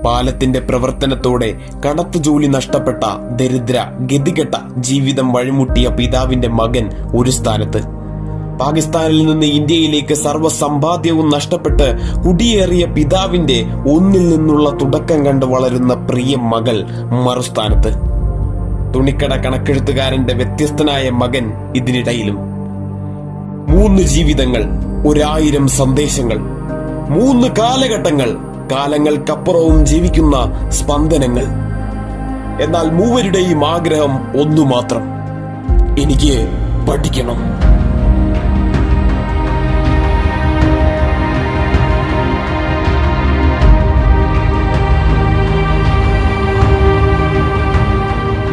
പാലത്തിന്റെ പ്രവർത്തനത്തോടെ കടത്തു ജോലി നഷ്ടപ്പെട്ട ദരിദ്ര ഗതികെട്ട ജീവിതം വഴിമുട്ടിയ പിതാവിന്റെ മകൻ ഒരു സ്ഥാനത്ത്, പാകിസ്ഥാനിൽ നിന്ന് ഇന്ത്യയിലേക്ക് സർവ്വസമ്പാദ്യവും നഷ്ടപ്പെട്ട് കുടിയേറിയ പിതാവിന്റെ ഒന്നിൽ നിന്നുള്ള തുടക്കം കണ്ട് വളരുന്ന പ്രിയ മകൾ മറുസ്ഥാനത്ത്, തുണിക്കട കണക്കെഴുത്തുകാരന്റെ വ്യത്യസ്തനായ മകൻ ഇതിനിടയിലും. 3 ജീവിതങ്ങൾ, 1000 സന്ദേശങ്ങൾ, 3 കാലഘട്ടങ്ങൾ, കാലങ്ങൾക്കപ്പുറവും ജീവിക്കുന്ന സ്പന്ദനങ്ങൾ. എന്നാൽ മൂവരുടെയും ആഗ്രഹം ഒന്നു മാത്രം: എനിക്ക് പഠിക്കണം.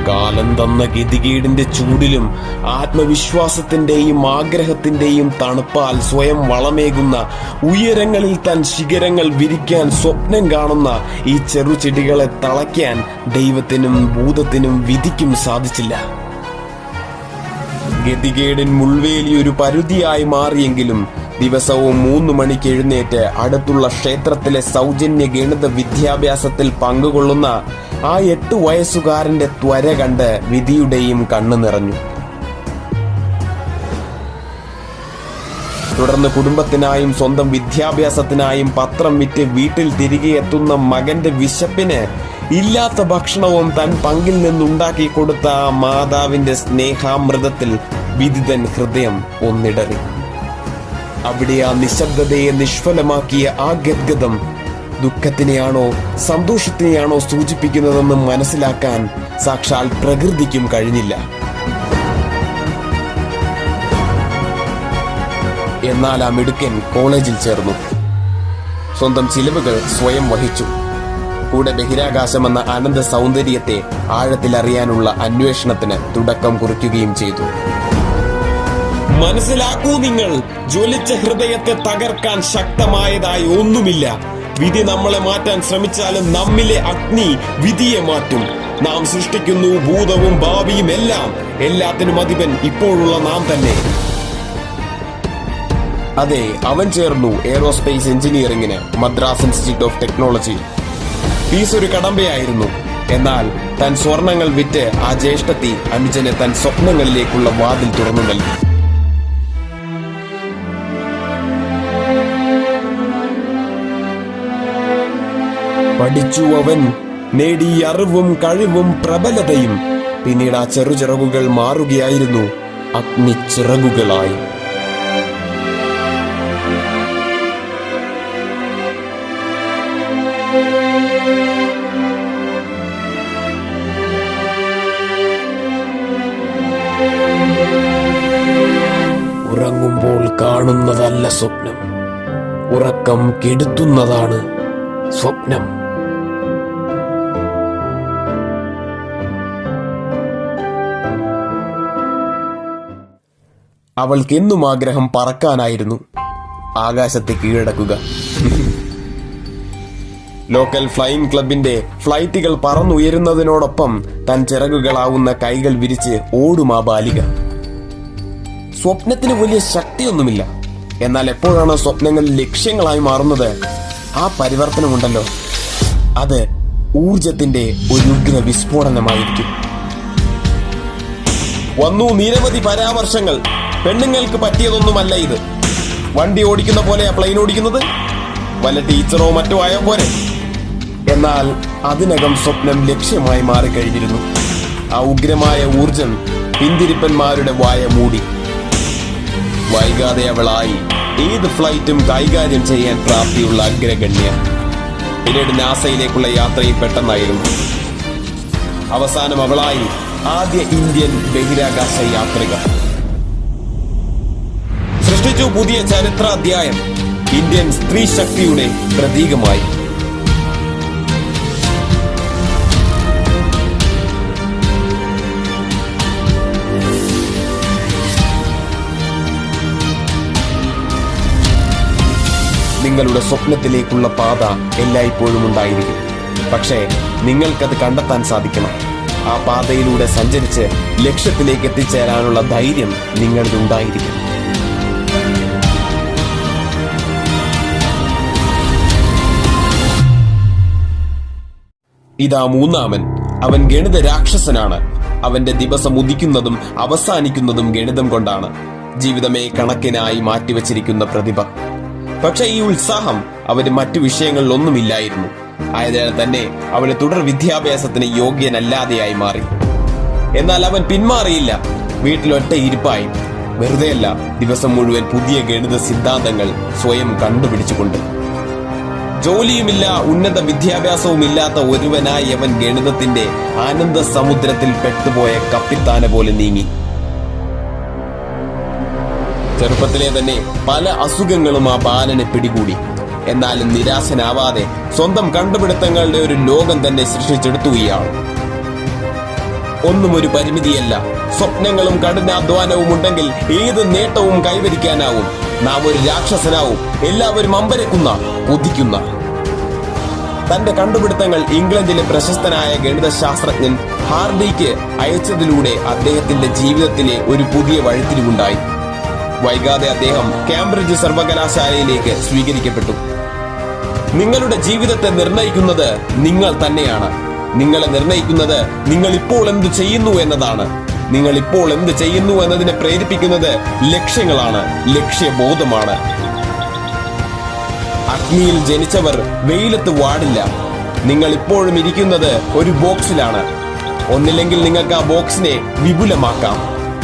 കാലം തന്ന ഗതികേടിന്റെ ചൂടിലും ആത്മവിശ്വാസത്തിന്റെയും ആഗ്രഹത്തിന്റെയും തണുപ്പാൽ സ്വയം വളമേകുന്ന, ഉയരങ്ങളിൽ താൻ ശിഖരങ്ങൾ വിരിക്കാൻ സ്വപ്നം കാണുന്ന ഈ ചെറുചെടികളെ തളയ്ക്കാൻ ദൈവത്തിനും ഭൂതത്തിനും വിധിക്കും സാധിച്ചില്ല. ഗതികേടിൻ മുൾവേലി ഒരു പരുതിയായി മാറിയെങ്കിലും ദിവസവും 3 മണിക്ക് എഴുന്നേറ്റ് അടുത്തുള്ള ക്ഷേത്രത്തിലെ സൗജന്യ ഗണിത വിദ്യാഭ്യാസത്തിൽ പങ്കുകൊള്ളുന്ന ആ 8 വയസ്സുകാരന്റെ ത്വര കണ്ട് വിധിയുടെയും കണ്ണു നിറഞ്ഞു. തുടർന്ന് കുടുംബത്തിനായും സ്വന്തം വിദ്യാഭ്യാസത്തിനായും പത്രം വിറ്റ് വീട്ടിൽ തിരികെ എത്തുന്ന മകന്റെ വിശപ്പിന് ഇല്ലാത്ത ഭക്ഷണവും താൻ പങ്കിൽ നിന്നുണ്ടാക്കി കൊടുത്ത ആ മാതാവിന്റെ സ്നേഹാമൃതത്തിൽ വിദിതൻ ഹൃദയം ഒന്നിടറി. അവിടെ ആ നിശബ്ദതയെ നിഷ്ഫലമാക്കിയ ആ ഗദ്ഗതം ദുഃഖത്തിനെയാണോ സന്തോഷത്തിനെയാണോ സൂചിപ്പിക്കുന്നതെന്ന് മനസ്സിലാക്കാൻ സാക്ഷാൽ പ്രകൃതിക്കും കഴിഞ്ഞില്ല. എന്നാൽ ആ മിടുക്കൻ കോളേജിൽ ചേർന്നു. സ്വന്തം ചിലവുകൾ സ്വയം വഹിച്ചു. കൂടെ ബഹിരാകാശമെന്ന അനന്ത സൗന്ദര്യത്തെ ആഴത്തിൽ അറിയാനുള്ള അന്വേഷണത്തിന് തുടക്കം കുറിക്കുകയും ചെയ്തു. മനസ്സിലാക്കൂ, നിങ്ങൾ ജ്വലിച്ച ഹൃദയത്തെ തകർക്കാൻ ശക്തമായതായി ഒന്നുമില്ല. വിധി നമ്മളെ മാറ്റാൻ ശ്രമിച്ചാലും നമ്മിലെ അഗ്നി വിധിയെ മാറ്റും. നാം സൃഷ്ടിക്കുന്നു ഭൂതവും ഭാവിയും എല്ലാം. എല്ലാത്തിനും അധിപൻ ഇപ്പോഴുള്ള നാം തന്നെ. അതെ, അവൻ ചേർന്നു എയ്റോസ്പേസ് എഞ്ചിനീയറിംഗിന് Madras Institute of Technology. Fees ഒരു കടമ്പയായിരുന്നു. എന്നാൽ തൻ സ്വർണങ്ങൾ വിറ്റ് ആ ജ്യേഷ്ഠത്തി അനുജന് തൻ സ്വപ്നങ്ങളിലേക്കുള്ള വാതിൽ തുറന്നു നൽകി. പഠിച്ചു അവൻ, നേടി അറിവും കഴിവും പ്രബലതയും. പിന്നീട് ആ ചെറുചിറകുകൾ മാറുകയായിരുന്നു അഗ്നിച്ചിറകുകളായി. ഉറങ്ങുമ്പോൾ കാണുന്നതല്ല സ്വപ്നം, ഉറക്കം കെടുത്തുന്നതാണ് സ്വപ്നം. അവൾക്കെന്നും ആഗ്രഹം പറക്കാനായിരുന്നു, ആകാശത്തെ കീഴടക്കുക. ലോക്കൽ ഫ്ലൈയിങ് ക്ലബിന്റെ ഫ്ലൈറ്റുകൾ പറന്നുയരുന്നതിനോടൊപ്പം തൻ ചിറകുകളാവുന്ന കൈകൾ വിരിച്ച് ഓടും ആ ബാലിക. സ്വപ്നത്തിന് വലിയ ശക്തിയൊന്നുമില്ല. എന്നാൽ എപ്പോഴാണ് സ്വപ്നങ്ങൾ ലക്ഷ്യങ്ങളായി മാറുന്നത്, ആ പരിവർത്തനമുണ്ടല്ലോ, അത് ഊർജത്തിന്റെ ഒരു ഉഗ്ര വിസ്ഫോടനമായിരിക്കും. വന്നു നിരവധി പരാമർശങ്ങൾ. പെണ്ണുങ്ങൾക്ക് പറ്റിയതൊന്നുമല്ല ഇത്. വണ്ടി ഓടിക്കുന്ന പോലെയാ പ്ലെയിൻ ഓടിക്കുന്നത്, വല്ല ടീച്ചറോ മറ്റോ ആയ പോലെ. എന്നാൽ അതിനകം സ്വപ്നം ലക്ഷ്യമായി മാറിക്കഴിഞ്ഞിരുന്നു. ആ ഉഗ്രമായ ഊർജം പിന്തിരിപ്പന്മാരുടെ വായ മൂടി. വൈകാതെ അവളായി ഏത് ഫ്ലൈറ്റും കൈകാര്യം ചെയ്യാൻ പ്രാപ്തിയുള്ള അഗ്രഗണ്യ. പിന്നീട് നാസയിലേക്കുള്ള യാത്രയിൽ പെട്ടെന്നായിരുന്നു. അവസാനം അവളായി ആദ്യ ഇന്ത്യൻ ബഹിരാകാശ യാത്രിക. സൃഷ്ടിച്ചു പുതിയ ചരിത്രാധ്യായം. ഇന്ത്യൻ സ്ത്രീ ശക്തിയുടെ പ്രതീകമായി. നിങ്ങളുടെ സ്വപ്നത്തിലേക്കുള്ള പാത എല്ലായ്പ്പോഴും ഉണ്ടായിരിക്കും. പക്ഷേ നിങ്ങൾക്കത് കണ്ടെത്താൻ സാധിക്കണം. ആ പാതയിലൂടെ സഞ്ചരിച്ച് ലക്ഷ്യത്തിലേക്ക് എത്തിച്ചേരാനുള്ള ധൈര്യം നിങ്ങളിൽ ഉണ്ടായിരിക്കും. ഇതാ മൂന്നാമൻ. അവൻ ഗണിത രാക്ഷസനാണ്. അവന്റെ ദിവസം ഉദിക്കുന്നതും അവസാനിക്കുന്നതും ഗണിതം കൊണ്ടാണ്. ജീവിതമേ കണക്കിനായി മാറ്റിവെച്ചിരിക്കുന്ന പ്രതിഭ. പക്ഷെ ഈ ഉത്സാഹം അവന് മറ്റു വിഷയങ്ങളിലൊന്നുമില്ലായിരുന്നു. ആയതിനാൽ തന്നെ അവന് തുടർ വിദ്യാഭ്യാസത്തിന് യോഗ്യനല്ലാതെയായി മാറി. എന്നാൽ അവൻ പിന്മാറിയില്ല. വീട്ടിലൊറ്റ ഇരിപ്പായി. വെറുതെയല്ല, ദിവസം മുഴുവൻ പുതിയ ഗണിത സിദ്ധാന്തങ്ങൾ സ്വയം കണ്ടുപിടിച്ചുകൊണ്ട്. ജോലിയുമില്ല, ഉന്നത വിദ്യാഭ്യാസവും ഇല്ലാത്ത ഒരുവനായി അവൻ ഗണിതത്തിന്റെ ആനന്ദ സമുദ്രത്തിൽ പെട്ടുപോയ കപ്പിത്താനെ പോലെ നീങ്ങി. ചെറുപ്പത്തിലെ തന്നെ പല അസുഖങ്ങളും ആ ബാലനെ പിടികൂടി. എന്നാലും നിരാശനാവാതെ സ്വന്തം കണ്ടുപിടുത്തങ്ങളുടെ ഒരു ലോകം തന്നെ സൃഷ്ടിച്ചെടുത്തുകയാണ്. ഒന്നും ഒരു പരിമിതിയല്ല. സ്വപ്നങ്ങളും കഠിനാധ്വാനവും ഉണ്ടെങ്കിൽ ഏത് നേട്ടവും കൈവരിക്കാനാവും. നാം ഒരു രാക്ഷസനാവും. എല്ലാവരും അമ്പരക്കുന്ന, കൊതിക്കുന്ന. തന്റെ കണ്ടുപിടുത്തങ്ങൾ ഇംഗ്ലണ്ടിലെ പ്രശസ്തനായ ഗണിതശാസ്ത്രജ്ഞൻ ഹാർഡിക്ക് അയച്ചതിലൂടെ അദ്ദേഹത്തിന്റെ ജീവിതത്തിലെ ഒരു പുതിയ വഴിത്തിരിവുണ്ടായി. വൈകാതെ അദ്ദേഹം കാംബ്രിഡ്ജ് സർവകലാശാലയിലേക്ക് സ്വീകരിക്കപ്പെട്ടു. നിങ്ങളുടെ ജീവിതത്തെ നിർണയിക്കുന്നത് നിങ്ങൾ തന്നെയാണ്. നിങ്ങളെ നിർണയിക്കുന്നത് നിങ്ങൾ ഇപ്പോൾ എന്ത് ചെയ്യുന്നു എന്നതാണ്. നിങ്ങൾ ഇപ്പോൾ എന്ത് ചെയ്യുന്നു എന്നതിനെ പ്രേരിപ്പിക്കുന്നത് ലക്ഷ്യങ്ങളാണ്, ലക്ഷ്യബോധമാണ്. അഗ്നിയിൽ ജനിച്ചവർ വെയിലത്ത് വാടില്ല. നിങ്ങൾ ഇപ്പോഴും ഇരിക്കുന്നത് ഒരു ബോക്സിലാണ്. ഒന്നില്ലെങ്കിൽ നിങ്ങൾക്ക് ആ ബോക്സിനെ വിപുലമാക്കാം,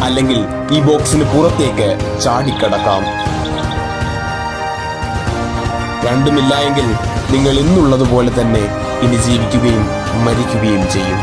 അല്ലെങ്കിൽ ഈ ബോക്സിന് പുറത്തേക്ക് ചാടിക്കടക്കാം. രണ്ടുമില്ല എങ്കിൽ നിങ്ങൾ ഇന്നുള്ളതുപോലെ തന്നെ ഇനി ജീവിക്കുകയും മരിക്കുകയും ചെയ്യും.